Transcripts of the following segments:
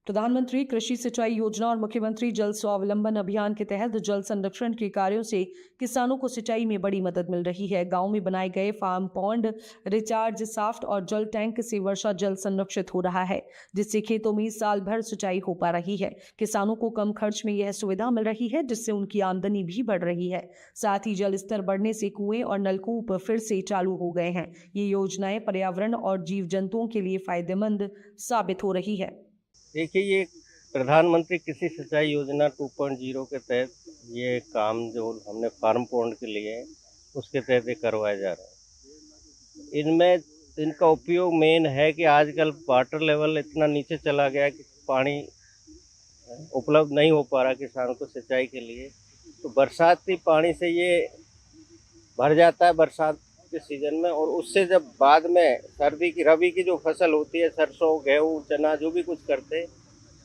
प्रधानमंत्री कृषि सिंचाई योजना और मुख्यमंत्री जल स्वावलंबन अभियान के तहत जल संरक्षण के कार्यों से किसानों को सिंचाई में बड़ी मदद मिल रही है। गांव में बनाए गए फार्म पॉन्ड, रिचार्ज शाफ्ट और जल टैंक से वर्षा जल संरक्षित हो रहा है, जिससे खेतों में साल भर सिंचाई हो पा रही है। किसानों को कम खर्च में यह सुविधा मिल रही है, जिससे उनकी आमदनी भी बढ़ रही है। साथ ही जल स्तर बढ़ने से कुएं और नलकूप फिर से चालू हो गए हैं। ये योजनाएं पर्यावरण और जीव जंतुओं के लिए फायदेमंद साबित हो रही है। देखिए, ये प्रधानमंत्री कृषि सिंचाई योजना 2.0 के तहत ये काम जो हमने फार्म पॉन्ड के लिए है, उसके तहत ये करवाया जा रहा है। इनमें इनका उपयोग मेन है कि आजकल वाटर लेवल इतना नीचे चला गया है कि पानी उपलब्ध नहीं हो पा रहा किसानों को सिंचाई के लिए। तो बरसाती पानी से ये भर जाता है बरसात के सीजन में, और उससे जब बाद में सर्दी की रबी की जो फसल होती है, सरसों, गेहूँ, चना, जो भी कुछ करते हैं,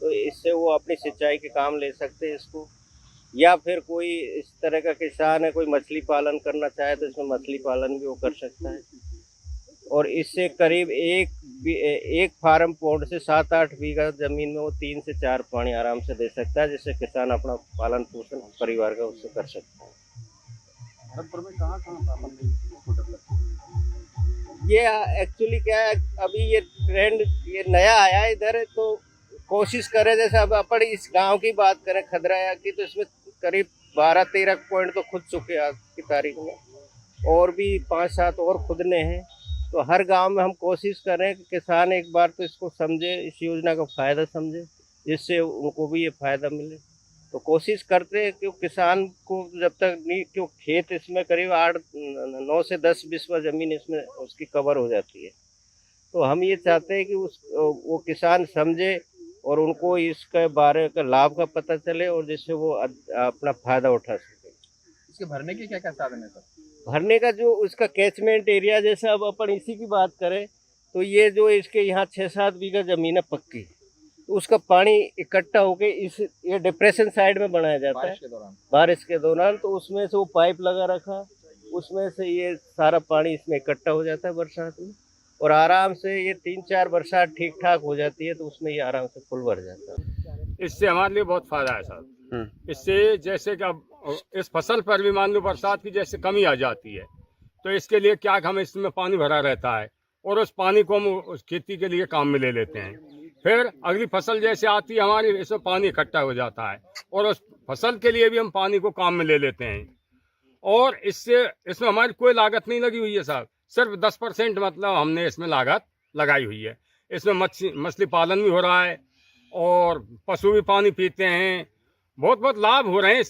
तो इससे वो अपनी सिंचाई के काम ले सकते हैं इसको। या फिर कोई इस तरह का किसान है, कोई मछली पालन करना चाहे तो इसमें मछली पालन भी वो कर सकता है। और इससे करीब एक फार्म पॉन्ड से 7-8 बीघा जमीन में वो 3 से 4 पानी आराम से दे सकता है, जिससे किसान अपना पालन पोषण परिवार का उससे कर सकता है। भरतपुर में कहाँ इसको डेवलप किया? ये एक्चुअली क्या है, अभी ये ट्रेंड ये नया आया है इधर, तो कोशिश करें। जैसे अब अपन इस गांव की बात करें, खदराया की, तो इसमें करीब 12-13 पॉइंट तो खुद चुके आज की तारीख में, और भी 5-7 और खुदने हैं। तो हर गांव में हम कोशिश करें कि किसान एक बार तो इसको समझे, इस योजना का फ़ायदा समझे, जिससे उनको भी ये फ़ायदा मिले। तो कोशिश करते हैं कि किसान को जब तक नहीं, क्यों खेत इसमें करीब 8-9 से 10 बिस्वा ज़मीन इसमें उसकी कवर हो जाती है। तो हम ये चाहते हैं कि वो किसान समझे और उनको इसके बारे का लाभ का पता चले, और जिससे वो अपना फ़ायदा उठा सके। इसके भरने के क्या-क्या साधन है सर? भरने का जो उसका कैचमेंट एरिया, जैसे अब अपन इसी की बात करें, तो ये जो इसके यहाँ 6-7 बीघा ज़मीन है पक्की, तो उसका पानी इकट्ठा होके ये डिप्रेशन साइड में बनाया जाता है बारिश के दौरान। तो उसमें से वो पाइप लगा रखा, उसमें से ये सारा पानी इसमें इकट्ठा हो जाता है बरसात में, और आराम से ये 3-4 बरसात ठीक ठाक हो जाती है, तो उसमें ये आराम से फुल भर जाता है। इससे हमारे लिए बहुत फायदा है सर। इससे जैसे कि अब इस फसल पर भी मान लो बरसात की जैसे कमी आ जाती है, तो इसके लिए क्या हम इसमें पानी भरा रहता है, और उस पानी को हम उस खेती के लिए काम में ले लेते हैं। फिर अगली फसल जैसे आती है हमारी, इसमें पानी इकट्ठा हो जाता है, और उस फसल के लिए भी हम पानी को काम में ले लेते हैं। और इसमें हमारी कोई लागत नहीं लगी हुई है साहब, सिर्फ 10% मतलब हमने इसमें लागत लगाई हुई है। इसमें मछली पालन भी हो रहा है, और पशु भी पानी पीते हैं। बहुत बहुत लाभ हो रहे हैं।